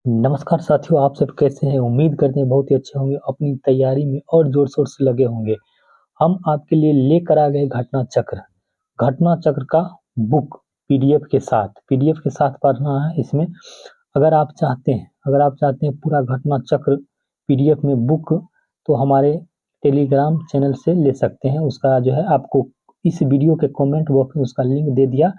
नमस्कार साथियों, आप सब कैसे हैं? उम्मीद करते हैं बहुत ही अच्छे होंगे। अपनी तैयारी में और जोर-शोर से लगे होंगे। हम आपके लिए लेकर आ गए घटना चक्र। घटना चक्र का बुक पीडीएफ के साथ पढ़ना है इसमें। अगर आप चाहते हैं पूरा घटना चक्र पीडीएफ में बुक, तो हमारे टेलीग्राम चैनल से ले सकते हैं। उसका जो है आपको इस वीडियो के कमेंट बॉक्स में उसका लिंक दे दिया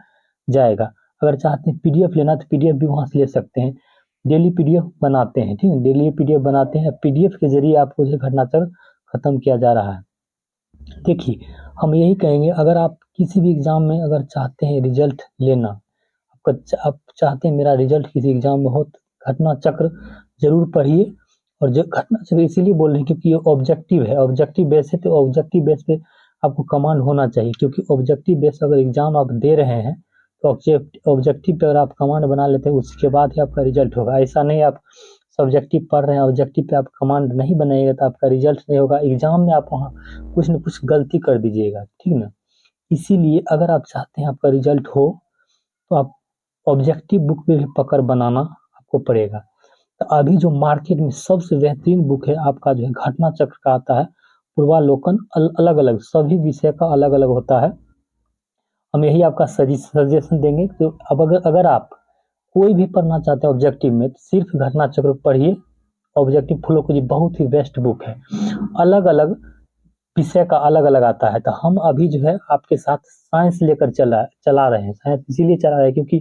जाएगा। अगर चाहते हैं पीडीएफ लेना तो पीडीएफ भी वहाँ से ले सकते हैं। डेली पीडीएफ बनाते हैं, ठीक है? डेली पीडीएफ बनाते हैं, पीडीएफ के ज़रिए आपको जो घटना चक्र खत्म किया जा रहा है। देखिए, हम यही कहेंगे, अगर आप किसी भी एग्ज़ाम में अगर चाहते हैं रिज़ल्ट लेना, आप चाहते हैं मेरा रिज़ल्ट किसी एग्ज़ाम में हो, तो घटना चक्र ज़रूर पढ़िए। और जो घटना चक्र इसीलिए बोल रहे हैं क्योंकि ये ऑब्जेक्टिव है, ऑब्जेक्टिव बेस है, तो ऑब्जेक्टिव बेस पे आपको कमांड होना चाहिए, क्योंकि ऑब्जेक्टिव बेस अगर एग्ज़ाम आप दे रहे हैं, तो ऑब्जेक्टिव पे अगर आप कमांड बना लेते हैं, उसके बाद ही आपका रिज़ल्ट होगा। ऐसा नहीं आप सब्जेक्टिव पढ़ रहे हैं, ऑब्जेक्टिव पे आप कमांड नहीं बनाइएगा तो आपका रिज़ल्ट नहीं होगा। एग्ज़ाम में आप वहाँ कुछ न कुछ गलती कर दीजिएगा, ठीक ना? इसीलिए अगर आप चाहते हैं आपका रिज़ल्ट हो, तो आप ऑब्जेक्टिव बुक पे भी पकड़ बनाना आपको पड़ेगा। तो अभी जो मार्केट में सबसे बेहतरीन बुक है आपका जो है घटना चक्र का आता है। पूर्वालोकन अलग-अलग सभी विषय का अलग-अलग होता है। हम यही आपका सजेशन देंगे। तो अब अगर आप कोई भी पढ़ना चाहते हैं ऑब्जेक्टिव में, तो सिर्फ घटना चक्र पढ़िए। ऑब्जेक्टिव फॉलो कीजिए, बहुत ही बेस्ट बुक है। अलग-अलग विषय का अलग-अलग आता है। तो हम अभी जो है आपके साथ साइंस लेकर चला रहे हैं। साइंस इसीलिए चला रहे हैं क्योंकि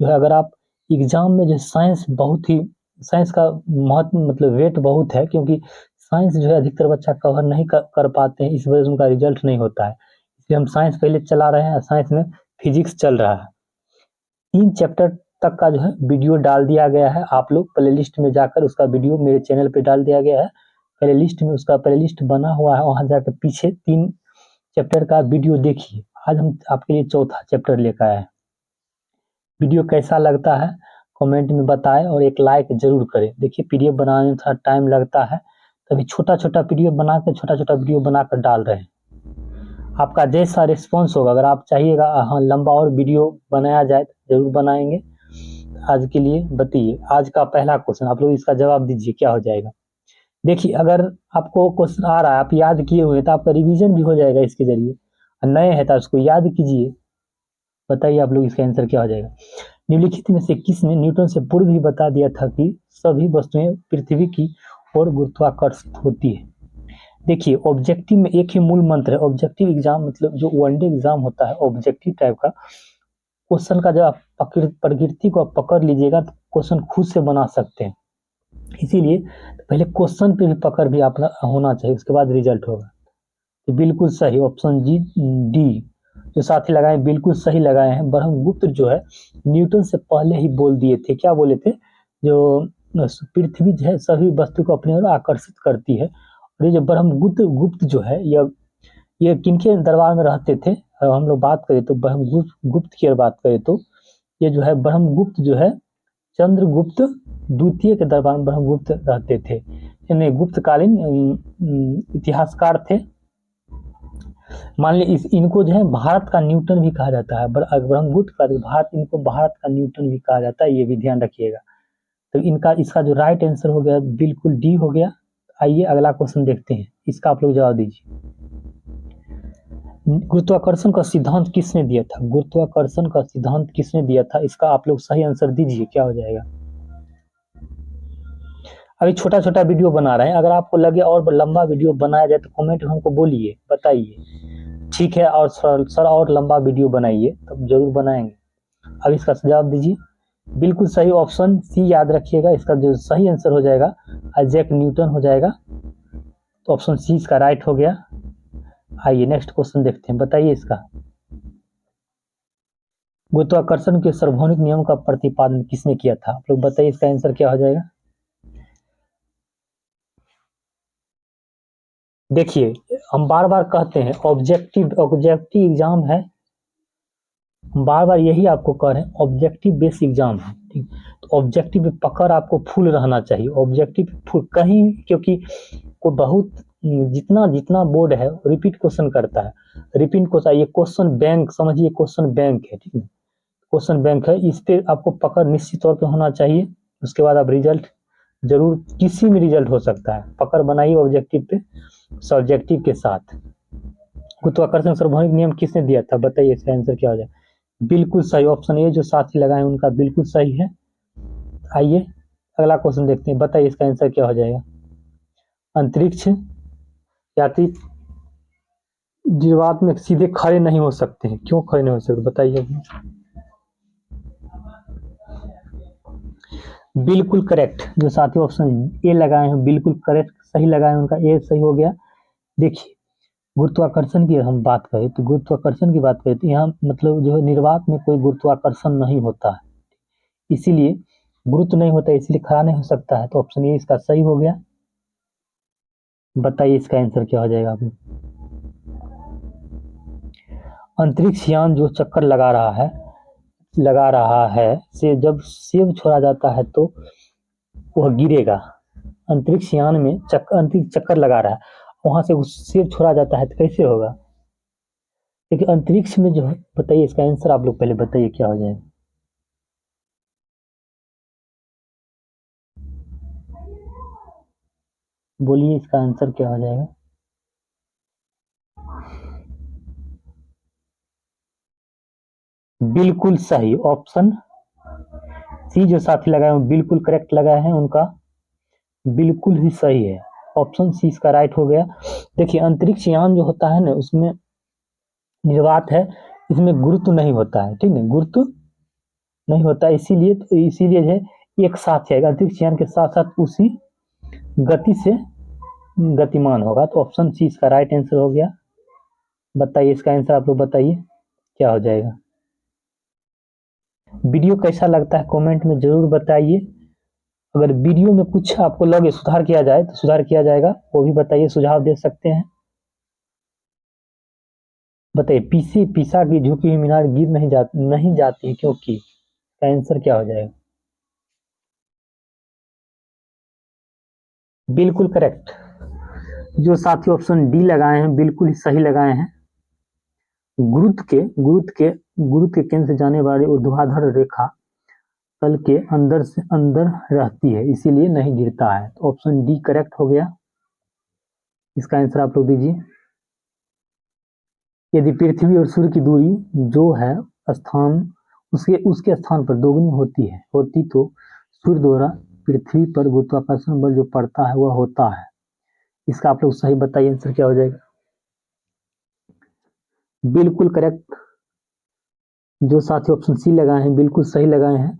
जो है अगर आप एग्ज़ाम में जो साइंस का महत्व मतलब वेट बहुत है, क्योंकि साइंस जो है अधिकतर बच्चा कवर नहीं कर पाते हैं, इस वजह से उनका रिज़ल्ट नहीं होता है। इसलिए हम साइंस पहले चला रहे हैं। साइंस में फिजिक्स चल रहा है। 3 चैप्टर तक का जो है वीडियो डाल दिया गया है। आप लोग प्लेलिस्ट में जाकर उसका वीडियो मेरे चैनल पे डाल दिया गया है। प्लेलिस्ट बना हुआ है, वहाँ जाकर पीछे 3 चैप्टर का वीडियो देखिए। आज हम आपके लिए चौथा चैप्टर लेकर आए हैं। वीडियो कैसा लगता है कमेंट में बताएं और एक लाइक ज़रूर करें। देखिए, पीडीएफ बनाने में थोड़ा टाइम लगता है, तभी छोटा-छोटा पीडीएफ बना के छोटा-छोटा वीडियो बनाकर डाल रहे हैं। आपका जैसा रिस्पॉन्स होगा, अगर आप चाहिएगा हाँ लंबा और वीडियो बनाया जाए तो ज़रूर बनाएंगे। आज के लिए बताइए, आज का पहला क्वेश्चन आप लोग इसका जवाब दीजिए, क्या हो जाएगा? देखिए, अगर आपको क्वेश्चन आ रहा है, आप याद किए हुए हैं, तो आपका रिवीजन भी हो जाएगा इसके ज़रिए। नए हैं तो उसको याद कीजिए। बताइए आप लोग इसका आंसर क्या हो जाएगा? निम्नलिखित में से किसने न्यूटन से पूर्व ही बता दिया था कि सभी वस्तुएं पृथ्वी की ओर गुरुत्वाकर्षित होती है? देखिए, ऑब्जेक्टिव में एक ही मूल मंत्र है। ऑब्जेक्टिव एग्जाम मतलब जो वनडे एग्जाम होता है ऑब्जेक्टिव टाइप का, क्वेश्चन का जब आप प्रकृति को आप पकड़ लीजिएगा तो क्वेश्चन खुद से बना सकते हैं। इसीलिए पहले क्वेश्चन पे भी पकड़ भी आप होना चाहिए, उसके बाद रिजल्ट होगा। तो बिल्कुल सही ऑप्शन डी जो साथी लगाए बिल्कुल सही लगाए हैं। ब्रह्मगुप्त जो है न्यूटन से पहले ही बोल दिए थे। क्या बोले थे? जो पृथ्वी जो है सभी वस्तु को अपनी ओर आकर्षित करती है। और ये जो ब्रह्मगुप्त गुप्त जो है ये किनके दरबार में रहते थे? हम लोग बात करें तो ब्रह्मगुप्त गुप्त की अगर बात करें तो ये जो है ब्रह्मगुप्त जो है चंद्रगुप्त द्वितीय के दरबार में ब्रह्मगुप्त रहते थे। यानी गुप्तकालीन इतिहासकार थे। मान ली इनको जो है भारत का न्यूटन भी कहा जाता है। ब्रह्मगुप्त का इनको भारत का न्यूटन भी कहा जाता है, ये भी ध्यान रखिएगा। तो इसका जो राइट आंसर हो गया बिल्कुल डी हो गया। आइए अगला क्वेश्चन देखते हैं, इसका आप लोग जवाब दीजिए। गुरुत्वाकर्षण का सिद्धांत किसने दिया था? गुरुत्वाकर्षण का सिद्धांत किसने दिया था? इसका आप लोग सही आंसर दीजिए, क्या हो जाएगा? अभी छोटा छोटा वीडियो बना रहे हैं। अगर आपको लगे और लंबा वीडियो बनाया जाए तो कमेंट में हमको बोलिए, बताइए। ठीक है, और सर और लंबा वीडियो बनाइए, तब जरूर बनाएंगे। अब इसका जवाब दीजिए। बिल्कुल सही ऑप्शन सी याद रखिएगा। इसका जो सही आंसर हो जाएगा आइजैक न्यूटन हो जाएगा। तो ऑप्शन सी इसका राइट हो गया। आइए नेक्स्ट क्वेश्चन देखते हैं, बताइए इसका। गुरुत्वाकर्षण के सार्वभौमिक नियम का प्रतिपादन किसने किया था? आप लोग बताइए इसका आंसर क्या हो जाएगा। देखिए, हम बार बार कहते हैं ऑब्जेक्टिव एग्जाम है। हम बार बार यही आपको कह रहे हैं, ऑब्जेक्टिव बेस एग्जाम है, ठीक। तो ऑब्जेक्टिव पे पकड़ आपको फुल रहना चाहिए, ऑब्जेक्टिव फुल कहीं, क्योंकि को बहुत जितना जितना बोर्ड है रिपीट क्वेश्चन करता है। रिपीट क्वेश्चन, ये क्वेश्चन बैंक समझिए, क्वेश्चन बैंक है, ठीक है। क्वेश्चन बैंक है, इस पे आपको पकड़ निश्चित तौर पे होना चाहिए। उसके बाद अब रिजल्ट जरूर किसी में रिजल्ट हो सकता है, पकड़ बनाइए ऑब्जेक्टिव पे सब्जेक्टिव के साथ। गुरुत्वाकर्षण सार्वभौमिक नियम किसने दिया था, बताइए इसका आंसर क्या हो जाए। बिल्कुल सही, ऑप्शन ए जो साथी लगाए उनका बिल्कुल सही है। आइए अगला क्वेश्चन देखते हैं, बताइए इसका आंसर क्या हो जाएगा। अंतरिक्ष यात्री निर्वात में सीधे खड़े नहीं हो सकते हैं, क्यों खड़े नहीं हो सकते बताइए। बिल्कुल करेक्ट, जो साथी ऑप्शन ए लगाए हैं बिल्कुल करेक्ट सही लगाए, उनका ए सही हो गया। देखिए गुरुत्वाकर्षण की हम बात करें तो गुरुत्वाकर्षण की बात करें तो यहाँ मतलब जो है निर्वात में कोई गुरुत्वाकर्षण नहीं होता है, इसीलिए गुरुत्व नहीं होता, इसलिए खड़ा नहीं हो सकता है, तो ऑप्शन ए इसका सही हो गया। बताइए इसका आंसर क्या हो जाएगा। आप अंतरिक्ष यान जो चक्कर लगा रहा है से जब सेब छोड़ा जाता है तो वह गिरेगा। अंतरिक्ष यान में अंतरिक्ष चक्कर लगा रहा है, वहां से उस सेब छोड़ा जाता है तो कैसे होगा। देखिए अंतरिक्ष में जो है, बताइए इसका आंसर आप लोग पहले बताइए क्या हो जाएगा। बोलिए इसका आंसर क्या हो जाएगा। बिल्कुल सही, ऑप्शन सी जो साथी लगाए हैं बिल्कुल करेक्ट लगाए हैं, उनका बिल्कुल ही सही है, ऑप्शन सी इसका राइट हो गया। देखिए अंतरिक्ष यान जो होता है ना उसमें निर्वात है, इसमें गुरुत्व नहीं होता है, ठीक है, गुरुत्व नहीं होता, इसीलिए जो है एक साथ जाएगा, अंतरिक्ष यान के साथ साथ उसी गति से गतिमान होगा, तो ऑप्शन सी इसका राइट आंसर हो गया। बताइए इसका आंसर आप लोग बताइए क्या हो जाएगा। वीडियो कैसा लगता है कमेंट में जरूर बताइए, अगर वीडियो में कुछ आपको लगे सुधार किया जाए तो सुधार किया जाएगा, वो भी बताइए, सुझाव दे सकते हैं। बताइए पीसा की झुकी हुई मीनार गिर नहीं जाती है क्योंकि, आंसर क्या हो जाएगा। बिल्कुल करेक्ट, जो साथी ऑप्शन डी लगाए हैं बिल्कुल ही सही लगाए हैं। गुरुत्व के केंद्र से जाने वाली ऊर्ध्वाधर रेखा तल के अंदर से अंदर रहती है, इसीलिए नहीं गिरता है, तो ऑप्शन डी करेक्ट हो गया। इसका आंसर आप लोग दीजिए। यदि पृथ्वी और सूर्य की दूरी जो है स्थान उसके स्थान पर दोगुनी होती तो सूर्य द्वारा पृथ्वी पर गुरुत्वाकर्षण बल जो पड़ता है वह होता है। इसका आप लोग सही बताइए आंसर क्या हो जाएगा। बिल्कुल करेक्ट, जो साथी ऑप्शन सी लगाए हैं बिल्कुल सही लगाए हैं।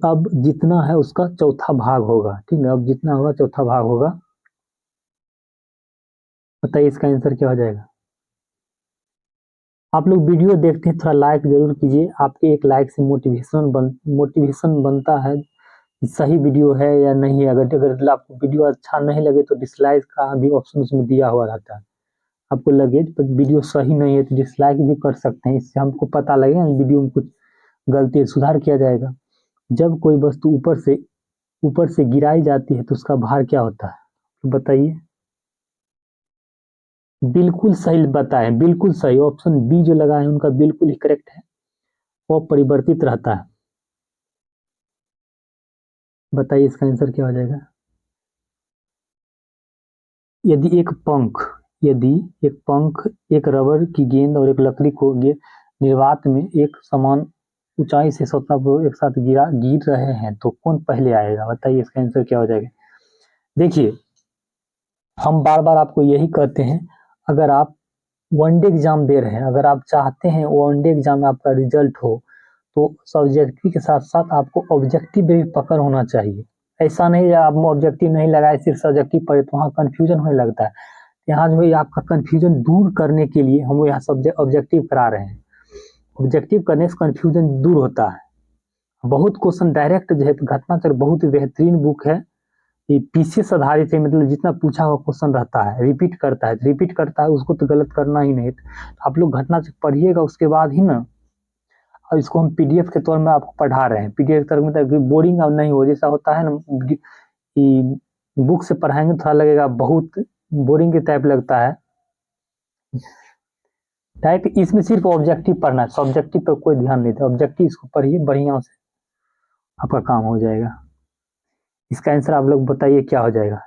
अब जितना है उसका चौथा भाग होगा, ठीक है, अब जितना होगा चौथा भाग होगा। बताइए इसका आंसर क्या हो जाएगा। आप लोग वीडियो देखते हैं थोड़ा लाइक जरूर कीजिए, आपके एक लाइक से मोटिवेशन बनता है सही वीडियो है या नहीं। अगर आपको वीडियो अच्छा नहीं लगे तो डिसलाइक का भी ऑप्शन उसमें दिया हुआ रहता है, आपको लगे तो वीडियो सही नहीं है तो डिसलाइक भी कर सकते हैं, इससे हमको पता लगेगा वीडियो में कुछ गलती है, सुधार किया जाएगा। जब कोई वस्तु ऊपर से गिराई जाती है तो उसका भार क्या होता है, तो बताइए। बिल्कुल सही बताए, बिल्कुल सही, ऑप्शन बी जो लगा है उनका बिल्कुल ही करेक्ट है, वो परिवर्तित रहता है। बताइए इसका आंसर क्या हो जाएगा। यदि यदि एक पंख एक रबर की गेंद और एक लकड़ी को निर्वात में एक समान ऊंचाई से सतह एक साथ गिर रहे हैं तो कौन पहले आएगा, बताइए इसका आंसर क्या हो जाएगा। देखिए हम बार बार आपको यही कहते हैं, अगर आप वनडे एग्जाम दे रहे हैं, अगर आप चाहते हैं वनडे एग्जाम में आपका रिजल्ट हो तो सब्जेक्टिव के साथ साथ आपको ऑब्जेक्टिव भी पकड़ होना चाहिए। ऐसा नहीं है आप ऑब्जेक्टिव नहीं लगाए सिर्फ सब्जेक्टिव पढ़े तो वहाँ कंफ्यूजन होने लगता है। यहाँ जो है आपका कंफ्यूजन दूर करने के लिए हम यहाँ सब्जेक्ट ऑब्जेक्टिव करा रहे हैं, ऑब्जेक्टिव करने से कंफ्यूजन दूर होता है। बहुत क्वेश्चन डायरेक्ट जो है घटनाचक्र बहुत ही बेहतरीन बुक है, ये पीसीएस आधारित है, मतलब जितना पूछा हुआ क्वेश्चन रहता है रिपीट करता है उसको तो गलत करना ही नहीं, तो आप लोग घटनाचक्र पढ़िएगा उसके बाद ही ना, और इसको हम पीडीएफ के तौर में आपको पढ़ा रहे हैं, पीडीएफ के तौर में बोरिंग अब नहीं हो, जैसा होता है ना कि बुक से पढ़ाएंगे थोड़ा लगेगा बहुत बोरिंग के टाइप लगता है, डायरेक्ट इसमें सिर्फ ऑब्जेक्टिव पढ़ना है, सब्जेक्टिव पर कोई ध्यान नहीं था, ऑब्जेक्टिव इसको पढ़िए बढ़िया से आपका काम हो जाएगा। इसका आंसर आप लोग बताइए क्या हो जाएगा।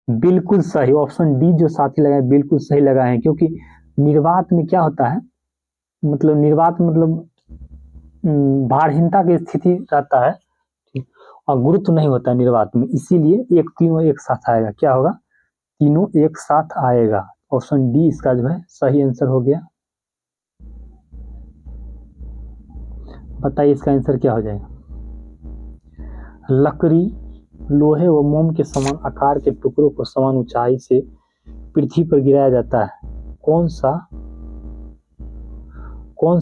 बिल्कुल सही, ऑप्शन डी जो साथी लगाए बिल्कुल सही लगाए हैं, क्योंकि निर्वात में क्या होता है, मतलब निर्वात मतलब भारहीनता की स्थिति रहता है, ठीक, और गुरुत्व नहीं होता है निर्वात में, इसीलिए एक तीनों एक साथ आएगा। क्या होगा, तीनों एक साथ आएगा। ऑप्शन डी इसका जो है सही आंसर हो गया। बताइए इसका आंसर क्या हो जाएगा। लकड़ी, लोहे व मोम के समान आकार के टुकड़ों को समान ऊंचाई से पृथ्वी पर गिराया जाता है। कौन सा कौन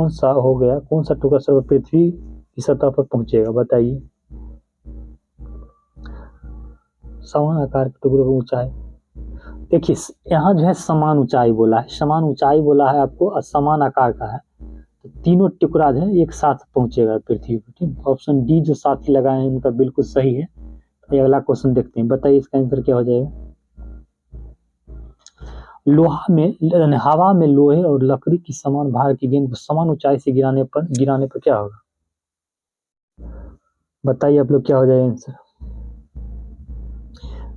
सा हो गया, कौन सा टुकड़ा सर्व पृथ्वी की सतह पर पहुंचेगा, बताइए। समान आकार के टुकड़ों की ऊंचाई, देखिए यहाँ जो है समान ऊंचाई बोला है, समान ऊंचाई बोला है आपको और समान आकार का है, तो तीनों टुकड़ा जो है एक साथ पहुंचेगा पृथ्वी पर, ठीक। ऑप्शन डी जो साथी लगाए हैं उनका बिल्कुल सही है। तो अगला क्वेश्चन देखते हैं, बताइए इसका आंसर क्या हो जाएगा। लोहा में हवा में लोहे और लकड़ी की समान भार की गेंद को समान ऊंचाई से गिराने पर क्या होगा, बताइए आप लोग क्या हो जाएगा आंसर।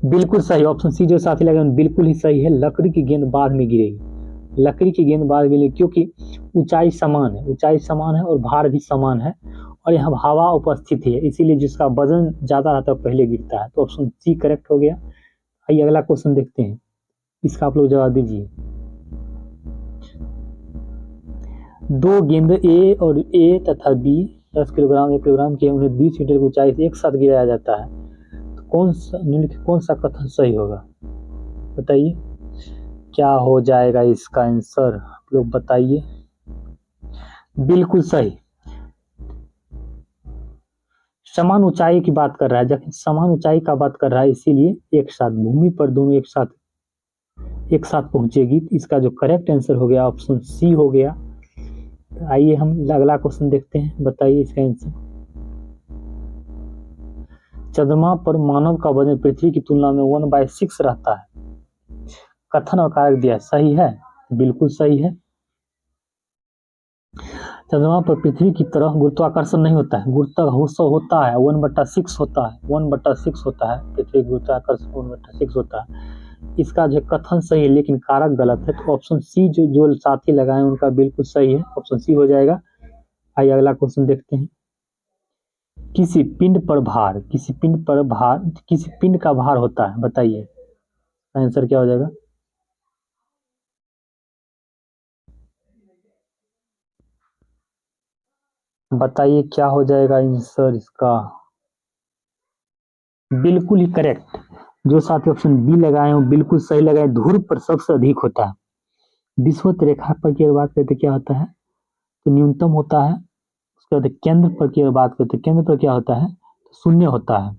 बिल्कुल सही, ऑप्शन सी जो साथी लगे बिल्कुल ही सही है। लकड़ी की गेंद बाद में गिरेगी, लकड़ी की गेंद बाद में गिरेगी, क्योंकि ऊंचाई समान है और भार भी समान है, और यहाँ हवा उपस्थित है, इसीलिए जिसका वजन ज्यादा रहता है पहले गिरता है। तो ऑप्शन सी करेक्ट हो गया। आइए अगला क्वेश्चन देखते हैं, इसका आप लोग जवाब दीजिए। दो गेंद ए और ए तथा बी 10 किलोग्राम 1 किलोग्राम के उन्हें 20 मीटर की ऊंचाई से एक साथ गिराया जाता है, तो कौन सा कथन सही होगा, बताइए क्या हो जाएगा इसका आंसर, आप लोग बताइए। बिल्कुल सही, समान ऊंचाई की बात कर रहा है, जब समान ऊंचाई का बात कर रहा है इसीलिए एक साथ भूमि पर दोनों एक साथ पहुंचेगी। इसका जो करेक्ट आंसर हो गया ऑप्शन सी हो गया। तो आइए हम अगला क्वेश्चन देखते हैं, बताइए इसका आंसर। चंद्रमा पर मानव का वजन पृथ्वी की तुलना में 1/6 रहता है, कथन और कारक दिया, सही है, बिल्कुल सही है। चंद्रमा पर पृथ्वी की तरह गुरुत्वाकर्षण नहीं होता है, गुरुत्वाकर्षण होता है 1/6 होता है, 1/6 होता है, पृथ्वी गुरुत्वाकर्षण 1/6 होता है। इसका जो कथन सही है लेकिन कारक गलत है, तो ऑप्शन सी जो साथी लगाए उनका बिल्कुल सही है, ऑप्शन सी हो जाएगा। आइए अगला क्वेश्चन देखते हैं। किसी पिंड का भार होता है, बताइए आंसर क्या हो जाएगा। बताइए क्या हो जाएगा आंसर इसका। बिल्कुल ही करेक्ट, जो साथी ऑप्शन बी लगाए हो बिल्कुल सही लगाए, ध्रुव पर सबसे अधिक होता है। विषुवत रेखा पर की बात करते क्या होता है, तो न्यूनतम होता है। उसके बाद केंद्र पर की बात करते केंद्र पर क्या होता है, तो शून्य होता है।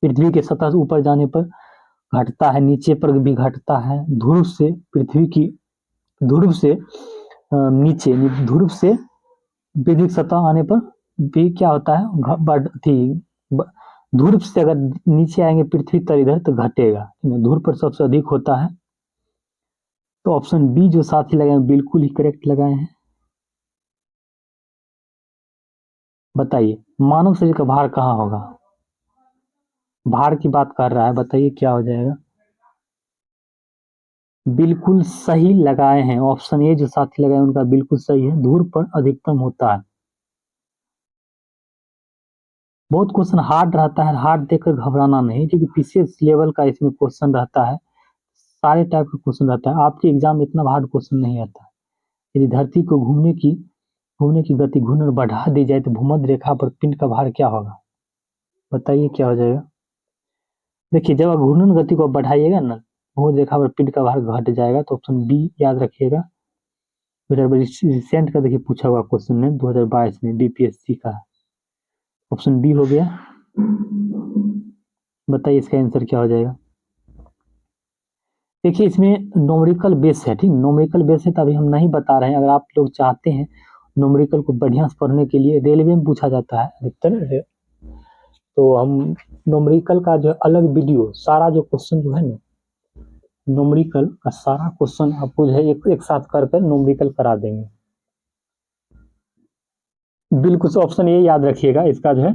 पृथ्वी के सतह से ऊपर जाने पर घटता है, नीचे पर भी घटता है। ध्रुव से नीचे ध्रुव से पृथ्वी की सतह आने पर भी क्या होता है, ध्रुव से अगर नीचे आएंगे पृथ्वी तर इधर तो घटेगा, ध्रुव पर सबसे अधिक होता है। तो ऑप्शन बी जो साथी लगाए बिल्कुल ही करेक्ट लगाए हैं। बताइए मानव शरीर का भार कहाँ होगा, भार की बात कर रहा है, बताइए क्या हो जाएगा। बिल्कुल सही लगाए हैं, ऑप्शन ए जो साथी लगाए उनका बिल्कुल सही है, ध्रुव पर अधिकतम होता है। बहुत क्वेश्चन हार्ड रहता है, हार्ड देखकर घबराना नहीं, क्योंकि पीसीएस लेवल का इसमें क्वेश्चन रहता है, सारे टाइप का क्वेश्चन रहता है। आपके एग्जाम में इतना हार्ड क्वेश्चन नहीं आता है। यदि धरती को घूमने की गति घूर्णन बढ़ा दी जाए तो भूमध्य रेखा पर पिंड का भार क्या होगा, बताइए क्या हो जाएगा। देखिए जब आप घूर्णन गति को बढ़ाइएगा ना, भूमध्य रेखा पर पिंड का भार घट जाएगा, तो ऑप्शन बी याद रखिएगा। रिसेंट का देखिए पूछा हुआ क्वेश्चन है 2022 में बीपीएससी का, ऑप्शन बी हो गया। बताइए इसका आंसर क्या हो जाएगा। देखिए इसमें न्यूमेरिकल बेस है, ठीक, न्यूमेरिकल बेस है तो अभी हम नहीं बता रहे हैं। अगर आप लोग चाहते हैं न्यूमेरिकल को बढ़िया से पढ़ने के लिए, रेलवे में पूछा जाता है अधिकतर, तो हम न्यूमेरिकल का जो अलग वीडियो सारा जो क्वेश्चन जो है ना, न्यूमेरिकल का सारा क्वेश्चन आपको जो है एक साथ कर न्यूमेरिकल करा देंगे। बिल्कुल ऑप्शन ये याद रखिएगा, इसका जो है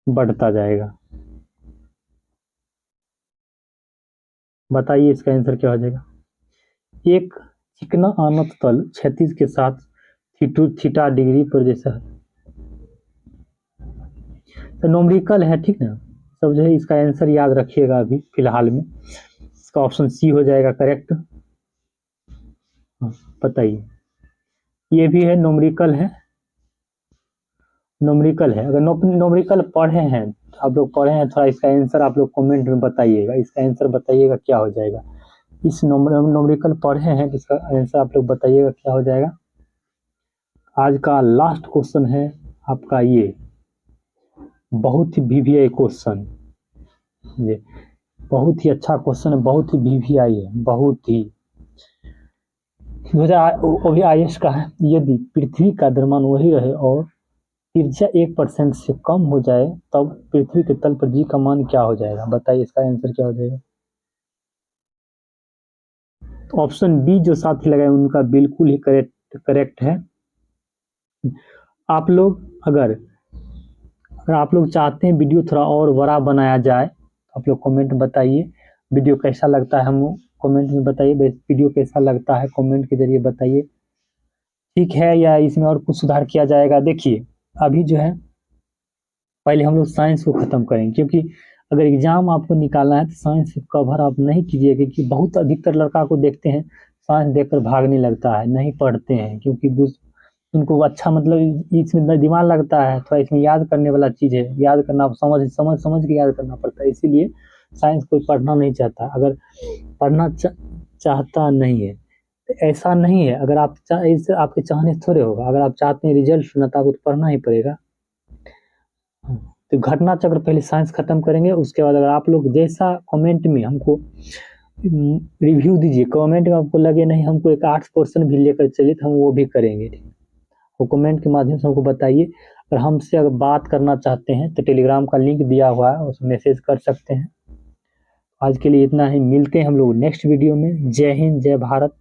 बढ़ता जाएगा। बताइए इसका आंसर क्या हो जाएगा। एक चिकना अनंत तल क्षैतिज के साथ थीटा डिग्री पर जैसा है। तो न्यूमेरिकल है, ठीक ना। सब जो है इसका आंसर याद रखिएगा अभी फिलहाल में। इसका ऑप्शन सी हो जाएगा करेक्ट। हाँ, बताइए। ये भी है, न्यूमेरिकल है, न्यूमेरिकल है। अगर न्यूमेरिकल पढ़े हैं, आप लोग पढ़े हैं, थोड़ा इसका आंसर आप लोग कमेंट में बताइएगा। इसका आंसर बताइएगा क्या हो जाएगा। इस न्यूमेरिकल पढ़े हैं तो इसका आंसर आप लोग बताइएगा क्या हो जाएगा। आज का लास्ट क्वेश्चन है आपका ये, बहुत ही वीवीआई क्वेश्चन, ये बहुत ही अच्छा क्वेश्चन है, बहुत ही वीवीआई है, बहुत ही वो भी आईएएस का है। यदि पृथ्वी का द्रव्यमान वही रहे और त्रिज्या 1% से कम हो जाए तब पृथ्वी के तल पर जी का मान क्या हो जाएगा। बताइए इसका आंसर क्या हो जाएगा। तो ऑप्शन बी जो साथी लगाए उनका बिल्कुल ही करेक्ट है। आप लोग अगर आप लोग चाहते हैं वीडियो थोड़ा और बड़ा बनाया जाए तो आप लोग कमेंट बताइए वीडियो कैसा लगता है। हम कमेंट में बताइए वीडियो कैसा लगता है, कमेंट के जरिए बताइए, ठीक है, या इसमें और कुछ सुधार किया जाएगा। देखिए अभी जो है पहले हम लोग साइंस को खत्म करेंगे, क्योंकि अगर एग्जाम आपको निकालना है तो साइंस कवर आप नहीं कीजिए, क्योंकि बहुत अधिकतर लड़का को देखते हैं साइंस देखकर भागने लगता है, नहीं पढ़ते हैं, क्योंकि उनको अच्छा मतलब इसमें दिमाग लगता है, थोड़ा इसमें याद करने वाला चीज़ है, याद करना समझ समझ समझ के याद करना पड़ता है, इसीलिए साइंस कोई पढ़ना नहीं चाहता। अगर पढ़ना चाहता नहीं है तो ऐसा नहीं है, अगर आप इससे आपके चाहने से थोड़े होगा, अगर आप चाहते हैं रिजल्ट सुना तो आपको तो पढ़ना ही पड़ेगा। तो घटना चक्र पहले साइंस खत्म करेंगे, उसके बाद अगर आप लोग जैसा कमेंट में हमको रिव्यू दीजिए, कमेंट में आपको लगे नहीं हमको एक आर्ट्स पोर्शन भी लेकर चलिए तो हम वो भी करेंगे। वो कमेंट के माध्यम से हमको बताइए। अगर हमसे अगर बात करना चाहते हैं तो टेलीग्राम का लिंक दिया हुआ है, उसमें मैसेज कर सकते हैं। आज के लिए इतना ही, मिलते हैं हम लोग नेक्स्ट वीडियो में। जय हिंद, जय भारत।